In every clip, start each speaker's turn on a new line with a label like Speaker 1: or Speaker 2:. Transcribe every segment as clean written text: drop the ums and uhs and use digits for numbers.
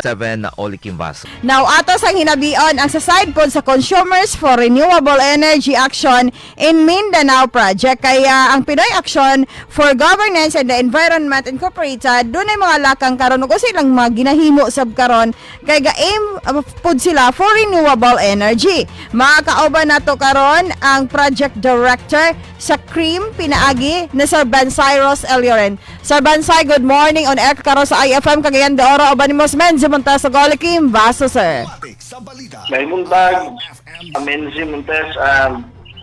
Speaker 1: 7 Oli Kimbaso.
Speaker 2: Now, atos ang hinabion ang sa side pod sa Consumers for Renewable Energy Action in Mindanao Project. Kaya ang Pinoy Action for Governance and the Environment Incorporated, doon ay mga lakang karon ug silang mga ginahimo sab karon kay ga-aim pod sila for renewable energy. Makakauban nato karon ang Project Director sa CREAM pinaagi na Sir Bansay Ross Elioren. Sir Bansay, good morning on air karon sa IFM Cagayan de Oro uban ni Mosmen Zumunta sa Oli Kimbaso, sir.
Speaker 3: May buntag, Amenzi Montes,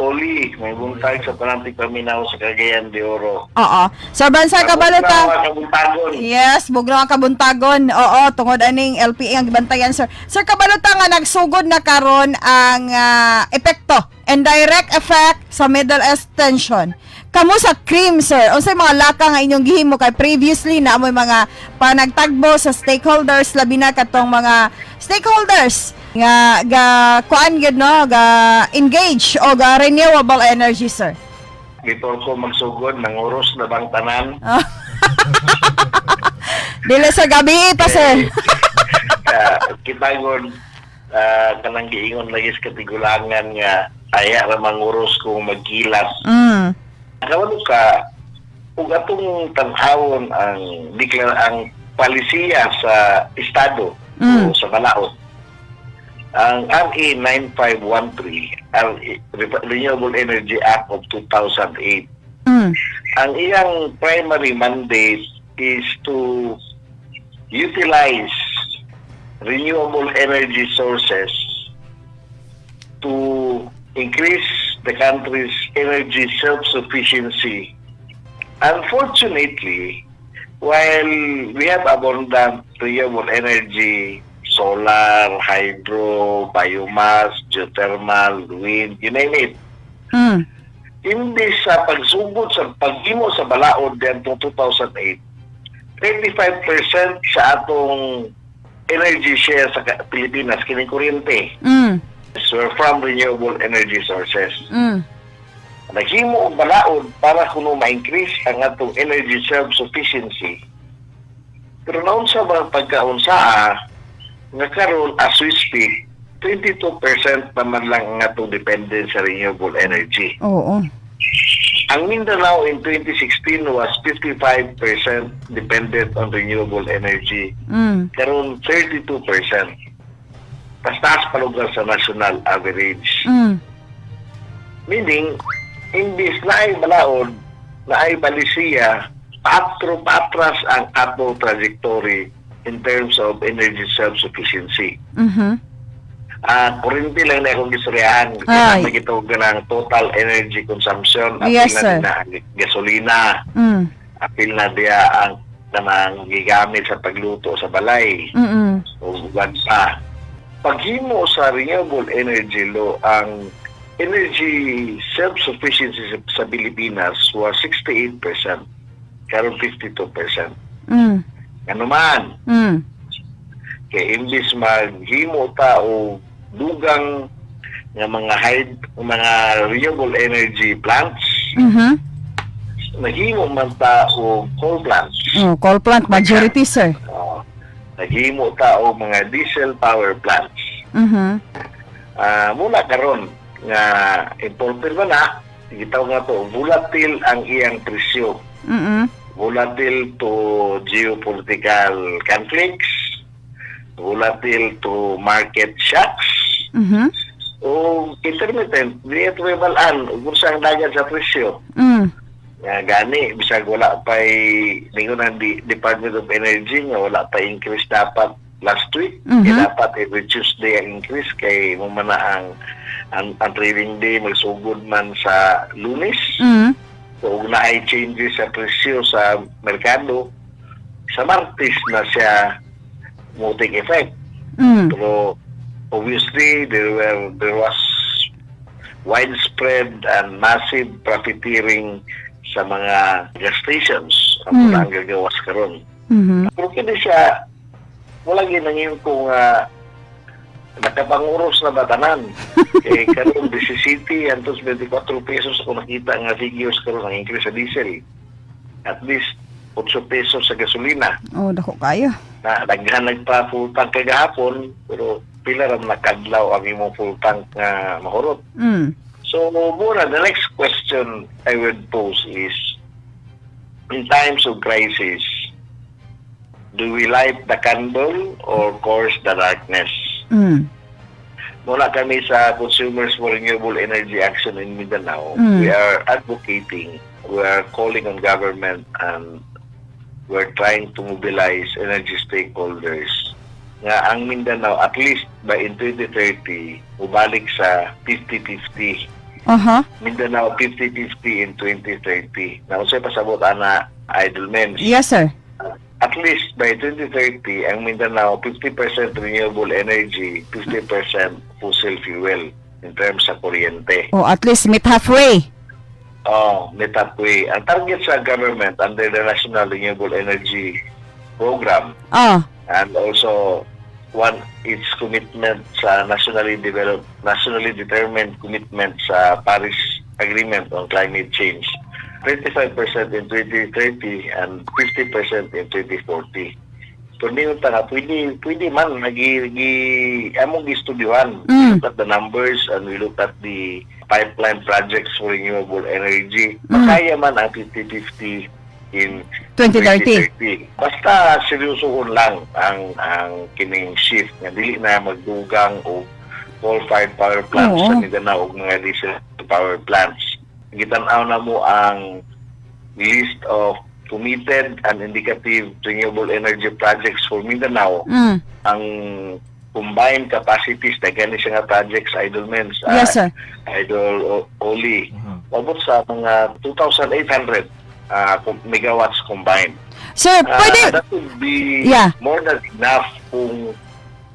Speaker 3: Oli, may buntag sa Panantik Paminaw sa Cagayan de Oro.
Speaker 2: Oo. Sir Bansay, kabalota.
Speaker 3: Kabuntagon.
Speaker 2: Yes, bugnaw ang kabuntagon. Oo, tungod aning LPA ang gibantayan, sir. Sir, kabalota nga nagsugod na karon ang epekto and direct effect sa Middle East tension. Kamo sa CREAM, sir, unsay mga laka nga inyong gihimo kay previously na amoy mga panagtagbo sa stakeholders labi na katong mga stakeholders nga kuan gyud no ga engage o ga renewable energy, sir.
Speaker 3: Dito ko magsugod ng oros na bang tanan.
Speaker 2: Dili sa gabi pa, sir.
Speaker 3: Kita gud kanang giingon lagi sa katigulangan nga aya ra manguros kung magkilas. Kawalo ka, kung atong tanhawon ang palisiya sa Estado o sa Balaod, ang RA 9513, ang Renewable Energy Act of 2008, ang iyang primary mandate is to utilize renewable energy sources to increase the country's energy self-sufficiency. Unfortunately, while we have abundant renewable energy, solar, hydro, biomass, geothermal, wind, you name it, hindi sa pagsugod sa paghimo sa Balaod dentro 2008, 35% sa atong energy share sa Pilipinas kining kuryente. So from renewable energy sources. Naghimo og balaod para kuno ma-increase ang atong energy self-sufficiency. Pero naun sa mga pagkaunsaa nga karon as we speak, 22% naman lang ang atong dependence sa renewable energy.
Speaker 2: Oo.
Speaker 3: Ang Mindanao in 2016 was 55% dependent on renewable energy. Karon 32%. Taas pa lugar sa national average. Meaning, imbis na ay balaod, na ay balisiya, patras ang ato trajectory in terms of energy self-sufficiency. Kurente lang na akong gisurihan. Kasi magitawag ng total energy consumption.
Speaker 2: Yes, sir.
Speaker 3: Na gasolina. Apil na diya ang namang gigamit sa pagluto sa balay. O bansa. Paghimo sa renewable energy law, ang energy self-sufficiency sa Pilipinas was 68%, karon 52%. Ano man? Kaya imbis maghimo ta o dugang nga mga renewable energy plants, naghimo man ta o coal plants.
Speaker 2: Coal plant majority, sir.
Speaker 3: Naghimo ta o mga diesel power plants. Muna karon nga importer ba na, gitaw nga to, volatile ang iyang presyo. Volatile to geopolitical conflicts, volatile to market shocks, o intermittent, di ito may balaan, kung saan dagat sa presyo. Gani, bisag wala pa'y ningon ng Department of Energy nga wala pa increase dapat last week. Kaya dapat every Tuesday ang increase kay mumana ang trading day magsugod man sa Lunes. So, na ay changes sa presyo sa merkado, sa Martes na siya mo take effect. Pero obviously there was widespread and massive profiteering sa mga gas stations ang ang gagawas karon. Pero kini siya wala ginangin kung nakapanguros na batanan. Eh karon 17 antos 24 pesos ako nakita nga figures karon ang increase sa diesel. At least 8 pesos sa gasolina.
Speaker 2: Oh, dako kayo.
Speaker 3: Na daghan nagpa full tank kagahapon, pero pila ra nakadlaw ang imong full tank nga mahurot. So, muna, the next question I would pose is, in times of crisis, do we light the candle or course the darkness? Mula kami sa Consumers for Renewable Energy Action in Mindanao, we are advocating, we are calling on government, and we're trying to mobilize energy stakeholders nga ang Mindanao, at least by in 2030, mubalik sa 50-50. Mindanao 50-50 in 2030. Na usay pasabot ana idol men.
Speaker 2: Yes, sir.
Speaker 3: At least by 2030, ang Mindanao 50% renewable energy, 50% fossil fuel in terms sa kuryente.
Speaker 2: Oh, at least meet halfway.
Speaker 3: Meet halfway. Ang target sa government under the National Renewable Energy Program and also its commitment sa nationally determined commitment sa Paris Agreement on Climate Change, 25% in 2030 and 50% in 2040. So niyo ta pwede man among gistudyuhan. We look at the numbers and we look at the pipeline projects for renewable energy. Makaya man ang 50-50 in 2030. Basta seryosoon lang ang kining shift nga dili na magdugang o coal-fired power plants sa Mindanao o mga diesel power plants. Gitan-aw na mo ang list of committed and indicative renewable energy projects for Mindanao. Ang combined capacities na gani siya nga projects, Idol Mens, Idol Oli, abot sa mga 2,800 megawatts combined.
Speaker 2: Sir, pwede...
Speaker 3: That would be more than enough kung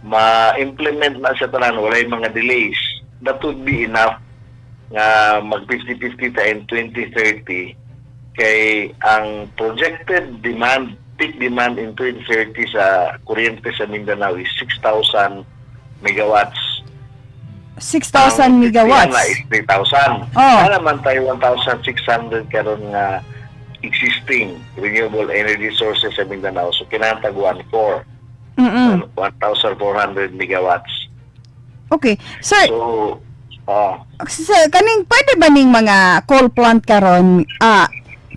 Speaker 3: ma-implement na siya tanan, wala yung mga delays. That would be enough nga mag 50-50 ta in 2030 kay ang projected demand, peak demand in 2030 sa kuryente sa Mindanao is 6,000 megawatts.
Speaker 2: 6,000 megawatts?
Speaker 3: Ang is 3,000. Kaya naman tayo 1,600 karon nga existing renewable energy sources sa Mindanao. So, kinatag 1,400 megawatts.
Speaker 2: Okay. Sir,
Speaker 3: so,
Speaker 2: kaning pwede ba ning mga coal plant karon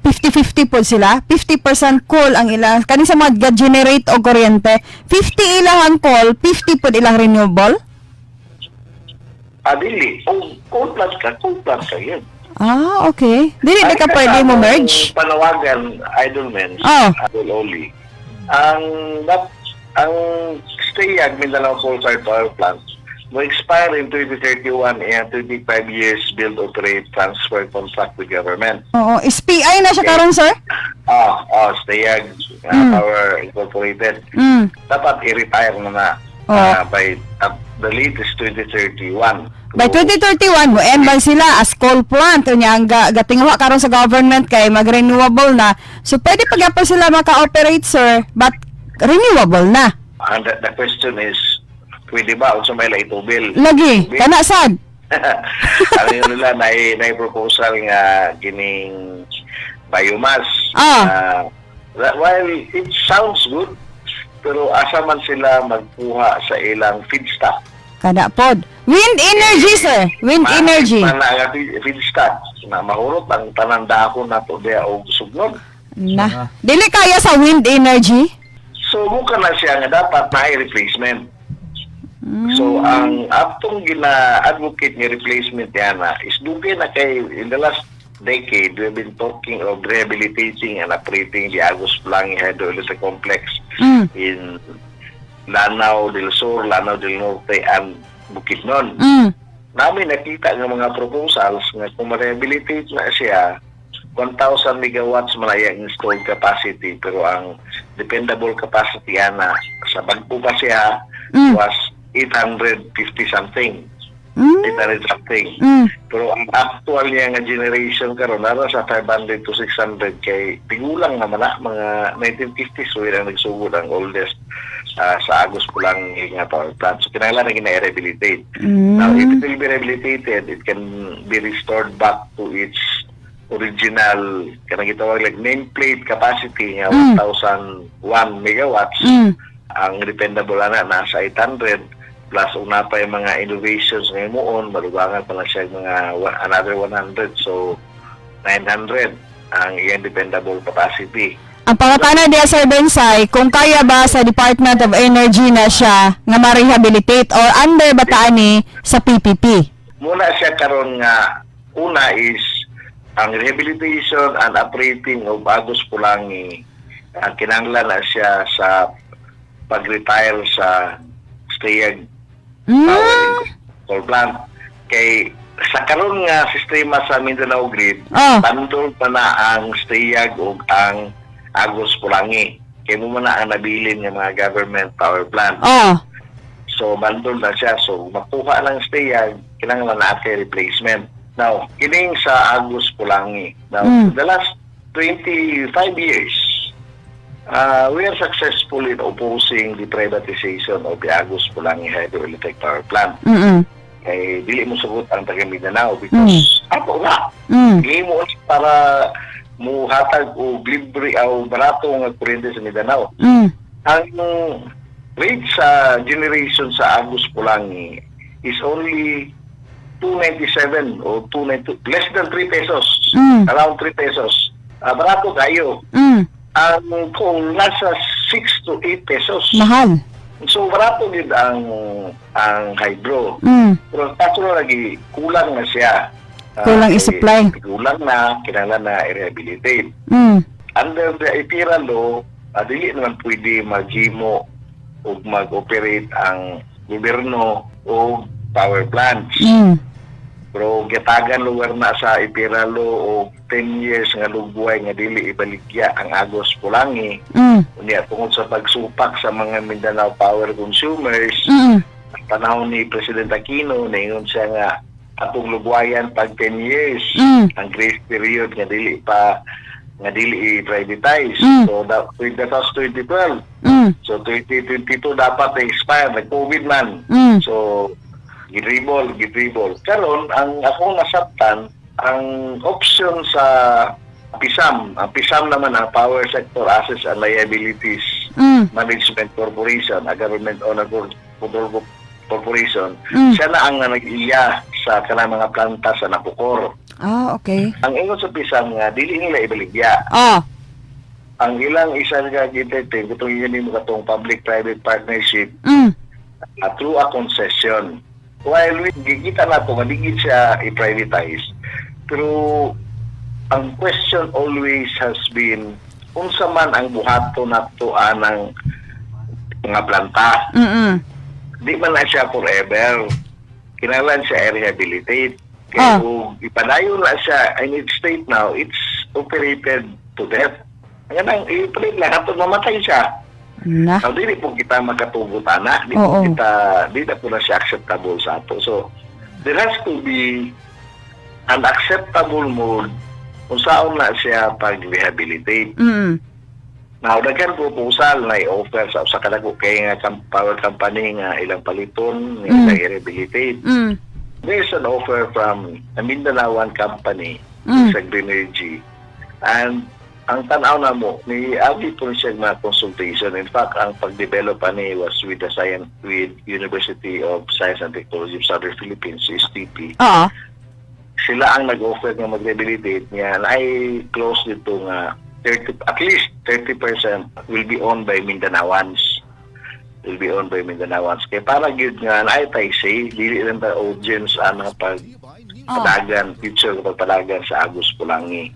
Speaker 2: 50-50 po sila? 50% coal ang ilang, kaning sa mga generate o kuryente, 50 ilang ang coal, 50 po ilang renewable?
Speaker 3: Dili. Coal plant ka yun.
Speaker 2: Okay. Dili ka pwede mo merge?
Speaker 3: Panawagan, Idol Men, Idol Oli. Ang Stayag Mindanao coal-fired power plant will expire in 2031 and 25 years build, operate, transfer contract with government.
Speaker 2: SPI na siya karon, sir?
Speaker 3: Stayag Power Incorporated. Dapat i-retire na by the latest 2031.
Speaker 2: By 2031 mo embal sila as coal plant unya ang gatingwa karon sa government kay mag-renewable na. So pwede pagapon sila maka-operate, sir, but renewable na.
Speaker 3: And the question is, pwede ba unsa may laitubil?
Speaker 2: Lagi, kana sad.
Speaker 3: Ano yun nila, na proposal nga kining biomass. While it sounds good, pero asa man sila magkuha sa ilang feedstock?
Speaker 2: Kada pod. Wind energy, sir. Wind energy.
Speaker 3: Nga feedstock na mahurot ang tanan dahon nato diha og sugnod.
Speaker 2: Dili kaya sa wind energy?
Speaker 3: So buka na siya nga dapat na replacement. So ang atong gina-advocate ni replacement yana is dugay na kay in the last decade we have been talking of rehabilitating and operating the Agus Blangi Hydroelectric Complex in Lanao del Sur, Lanao del Norte, and Bukidnon. Namin nakita ng mga proposals nga kung ma-rehabilitate na siya, 1,000 megawatts malaya installed capacity, pero ang dependable capacity ana sa bagpo pa siya was 850 something. 800 something. Pero ang actual niya nga generation karon nara sa 500 to 600 kay tigulang naman na mga 1950s so ang nagsugod ang oldest sa Agus Blangi nga power plant. So kinahanglan na gina-rehabilitate. Now if it will be rehabilitated, it can be restored back to its original kanang gitawag like nameplate capacity nga 1,001 megawatts. Ang dependable ana nasa 800 plus una pa yung mga innovations ngayon moon, malubangan pa lang siya mga another 100, so 900 ang iyang dependable capacity.
Speaker 2: Ang pangutana diya, Sir Bensay, kung kaya ba sa Department of Energy na siya nga ma-rehabilitate or under ba taa ni sa PPP?
Speaker 3: Muna siya karon nga una is ang rehabilitation and operating of Agus Pulangi, ang kinahanglan na siya sa pag-retire sa Stayag power coal plant. Kay sa karon nga sistema sa Mindanao Grid, bandol pa na ang Stayag o ang Agus Pulangi. Kay mo na ang nabilin ng mga government power plant. So bandol na siya. So makuha ng Stayag, kailangan na natin replacement. Now, kining sa Agus Pulangi. Now, the last 25 years, we are successful in opposing the privatization of the Agus Pulangi Hydroelectric Power Plant. Kaya dili mo sugot ang taga Mindanao because ako nga, hindi mo para muhatag o libre o barato nga kuryente sa Mindanao. Ang rate sa generation sa Agus Pulangi is only 297 o 292, less than 3 pesos. Around 3 pesos. Barato kayo. Ang kung nasa 6 to 8 pesos.
Speaker 2: Mahal.
Speaker 3: So barato din ang hydro. Pero kaso lagi kulang na siya.
Speaker 2: Kulang i-supply.
Speaker 3: Kulang na, kinahanglan na i-rehabilitate. Under the IPIRA law, dili naman pwede mag-himo o mag-operate ang gobyerno o power plants. Pero gitagan lugar na sa IPIRA law o 10 years nga lugway nga dili ibaligya ang Agus Pulangi. Unya tungod sa pagsupak sa mga Mindanao power consumers, ang panahon ni President Aquino, naingon siya nga atong lugwayan pag 10 years, ang grace period nga dili i-privatize. So with the 2012, so 2022 dapat expire, nag-COVID man. So gidribol. Karon ang akong nasabtan, ang option sa PISAM, ang PISAM naman ang Power Sector Assets and Liabilities Management Corporation, a government-owned corporation, siya na ang nag-iya sa kanang mga planta sa Napocor.
Speaker 2: Okay.
Speaker 3: Ang ingon sa PISAM nga, dili nila ibaligya. Ang ilang isa nga gitetin, kung yun mo katong public-private partnership, through a concession. While gigita na ito, maligid siya i-privatize. Pero ang question always has been, unsa man ang buhato na ito ng mga planta. Di man na siya forever. Kinahanglan siya i-rehabilitate. Kaya kung ipadayon na siya in its state now, it's operated to death. Ngayon, i-play lang, hatod mamatay siya. Now, dili po kita magkatugutan na. Di na po na siya acceptable sa ato. So, there has to be an acceptable mode kung saan na siya pag-rehabilitate. Now, daghan proposal na i-offer sa kalago kay nga power company nga ilang paliton, ilang i-rehabilitate. There's an offer from a Mindanaoan company sa Green Energy. And ang tanaw na mo, may abi po siya mga consultation. In fact, ang pag-develop ani was with University of Science and Technology of Southern Philippines, STP. Sila ang nag-offer ng mag-rehabilitate niya. Ay close dito nga at least 30% will be owned by Mindanaoans. Kaya para yun nga, ay tayo say, dili lang ta audience ang pagpadagan, future pagpadagan sa Agus Pulangi.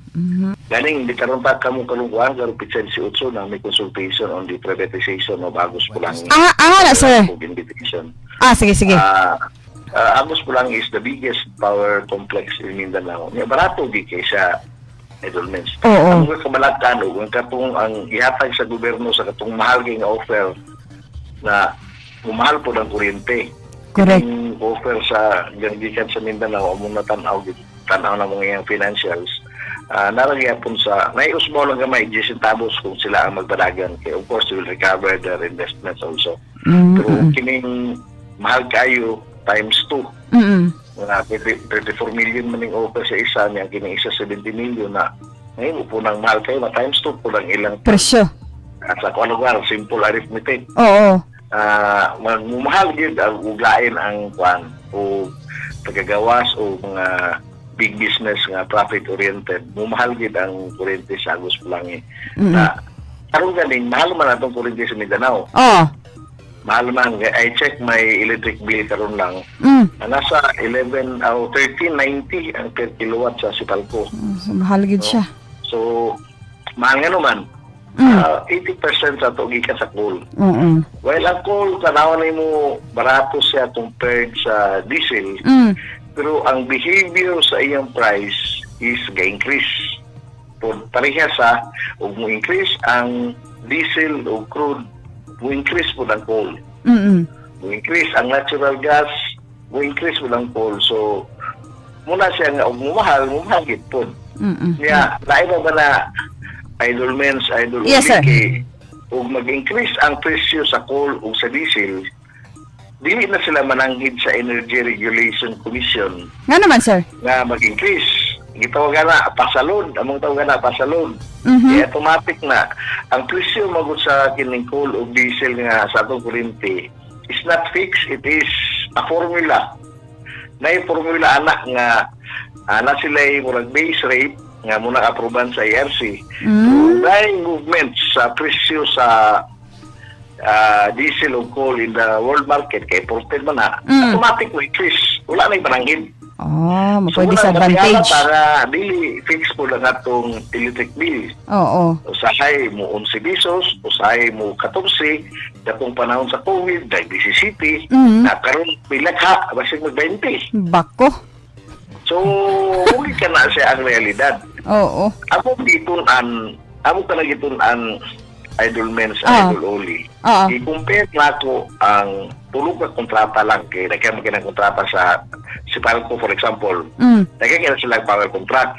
Speaker 3: Ganing, hindi karoon pa kalungkuhan, karoon pitsan si Utso na may consultation on the privatization of Agus Pulangi.
Speaker 2: Sir. Sige.
Speaker 3: Agus Pulangi is the biggest power complex in Mindanao. Barato di kaysa Edolmens. Ang mga kabalagkan, ang ihatag sa gobyerno sa katong mahal kay nga offer na umahal po ng kuryente.
Speaker 2: Correct.
Speaker 3: Yung offer sa gandikan sa Mindanao, among natanaw na mga financials, naragyapon sa naiusmo lang gamay 10 centavos kung sila ang magpadagan. Kaya of course, they will recover their investments also. Pero kining mahal kayo times 2. mga 34 million maning offer sa isa, niya kini isa 70 million na ngayon po nang mahal kayo na times 2 po lang ilang
Speaker 2: Presyo.
Speaker 3: at sa kung ano nga, simple arithmetic.
Speaker 2: Oo.
Speaker 3: Magmumahal yun ang uglain ang kwan o tagagawas o mga big business nga profit-oriented. Mumahal yun ang kuryente sa Agus Pulangi. Na karon ganing mahal man atong kuryente sa Mindanao.
Speaker 2: Oo.
Speaker 3: Mahal man. I check my electric bill karon lang. Nasa 13.90 ang per kilowatt sa Sipalco.
Speaker 2: So, mahal gid siya.
Speaker 3: So, mahal nga naman. 80% sa ito gikan sa coal. While ang coal, tanawan na mo barato siya compared sa diesel. Pero ang behavior sa iyang price is ga-increase. Pareha sa, huwag mo increase ang diesel o crude, mo increase po ng coal. Mo increase ang natural gas, mo increase po ng coal. So, muna siya nga, huwag mo mahal git po. Kaya, naiba ba na Idol Men's, Idol
Speaker 2: Yes, sir.
Speaker 3: Huwag mag-increase ang presyo sa coal o sa diesel, dili na sila mananghid sa Energy Regulation Commission
Speaker 2: Nga naman, sir.
Speaker 3: nga mag-increase. Gitawagan na pasalod, among tawagan na pasalod. Kaya automatic na ang presyo magud sa kining coal o diesel nga sa atong kuryente is not fixed, it is a formula. Na yung formula anak nga na sila murag base rate nga muna aproban sa ERC. Dahil movement sa presyo sa diesel o coal in the world market kay imported man na, automatic will increase. Wala na yung pananghid.
Speaker 2: Disadvantage.
Speaker 3: Para dili fix po lang atong electric bill.
Speaker 2: Oo.
Speaker 3: Usahay mo 11 pesos, usahay mo 14, datong panahon sa COVID, dahil 17, na karon pilagha, basig mag-20.
Speaker 2: Bako.
Speaker 3: So, huli ka na siya ang realidad.
Speaker 2: Oo.
Speaker 3: Ako ka nagitunan Idol Men's, Idol Oli. I-compare na ako ang tulog na kontrata lang kay nagkaya ng kontrata sa Sipalco, for example. Nagkaya sila power contract.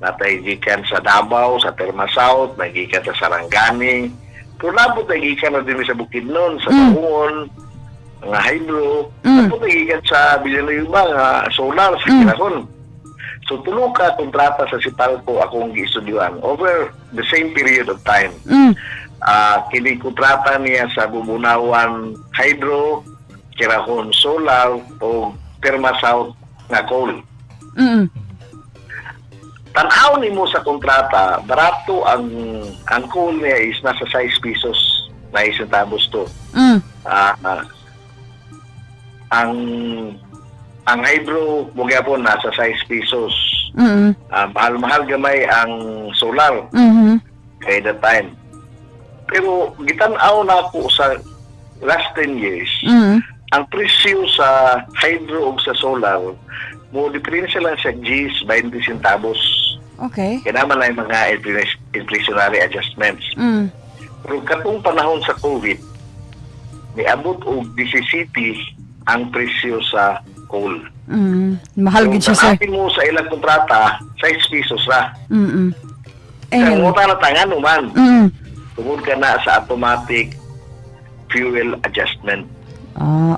Speaker 3: Natay gikan sa Davao, sa Terma South, nagikan sa Sarangani. Pero nabot nagikan na din sa Bukidnon, sa Baungon, mga hydro. Nabot nagikan sa Villanueva, nga solar, sa Quirajón. So, tulog ka kontrata sa Sipalco akong gi-estudyuan over the same period of time. Kini kontrata niya sa Bubunawan Hydro, Quirajón Solar, o Terma South nga coal. Tanaw ni mo sa kontrata, barato ang coal niya is nasa 6 pesos na centavos to. Ang hydro, mugya po, nasa 6 pesos. Mahal-mahal gamay ang solar kay that time. Pero gitanaw na po sa last 10 years, ang presyo sa hydro o sa solar, mo diferensya lang sa G's 20 centavos.
Speaker 2: Okay.
Speaker 3: Kaya naman lang yung mga inflationary adjustments. Pero katong panahon sa COVID, may abot o 17 ang presyo sa coal.
Speaker 2: Mahal gid siya, sir.
Speaker 3: Kung mo sa ilang kontrata, 6 pesos ra. Kaya mo na tangan naman. Tungod ka na sa automatic fuel adjustment.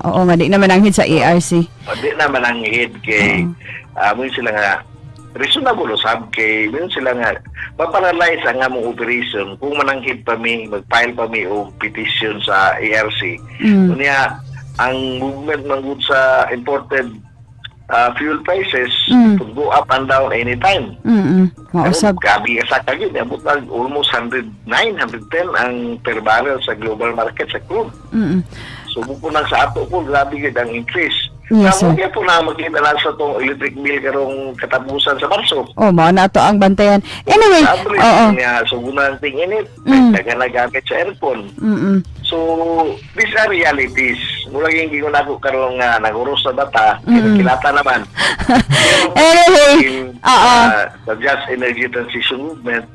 Speaker 2: Oo nga, di naman ang hit sa ERC.
Speaker 3: Di naman ang hit kay mo sila nga reasonable usab kay mo sila nga maparalyze ang among operation kung mananghid pa mi, mag-file pa mi o petition sa ERC. Kunya ang movement ng goods sa imported fuel prices could go up and down anytime.
Speaker 2: Mausab.
Speaker 3: Gabi sa kagid, abot na almost 109, 110 ang per barrel sa global market sa crude. So buko nang sa ato po, grabe gid ang increase.
Speaker 2: Yes, sir.
Speaker 3: Kaya po na makita lang sa itong electric bill karong katapusan sa Marso.
Speaker 2: Mao na to ang bantayan. Anyway,
Speaker 3: so gunang ting init, naganagamit sa aircon. So, these are realities. Mula yung gingon ako karong naguros sa bata, kilata naman.
Speaker 2: Anyway,
Speaker 3: the Just Energy Transition Movement,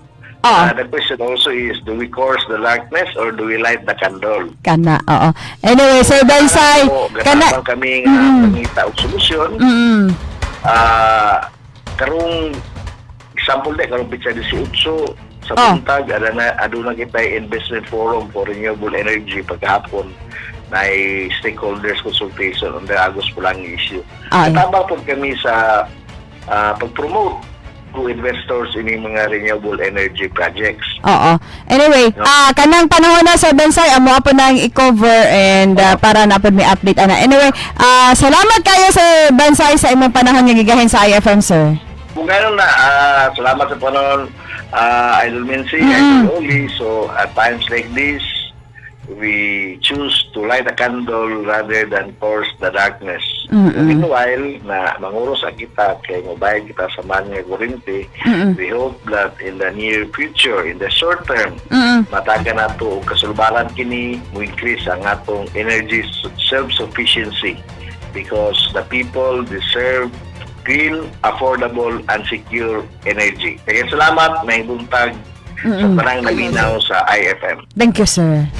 Speaker 3: the question also is, do we course the darkness or do we light the candle?
Speaker 2: Kana, Anyway, Sir Bensay,
Speaker 3: kana kami mangita og solusyon. Karong example karong pitsa 18 sa buntag, aduna kita investment forum for renewable energy pagkahapon. na stakeholders consultation on the Agos Pulangi issue.
Speaker 2: Ay.
Speaker 3: Katabang po kami sa pag-promote to investors in mga renewable energy projects.
Speaker 2: Oo. Anyway,
Speaker 3: No.
Speaker 2: kanang panahon na sa Bensay, amo po nang i-cover and para na po may update ana. Anyway, salamat kayo sa Bensay sa imong panahon nga gigahin sa IFM, sir.
Speaker 3: Kung gano'n na, salamat sa panahon, Idol Mincy,
Speaker 2: Mm-hmm.
Speaker 3: Idol Oli. So, at times like this, we choose to light a candle rather than force the darkness.
Speaker 2: Mm-mm.
Speaker 3: Meanwhile, na manguros ang kita, kay mabayad kita sa mga kurente,
Speaker 2: Mm-mm.
Speaker 3: we hope that in the near future, in the short term,
Speaker 2: Mm-mm.
Speaker 3: mataga na ito, kasulbaran kini, mo increase ang atong energy self-sufficiency because the people deserve clean, affordable, and secure energy. Kaya salamat, may buntag sa parang naminaw sa IFM.
Speaker 2: Thank you, sir.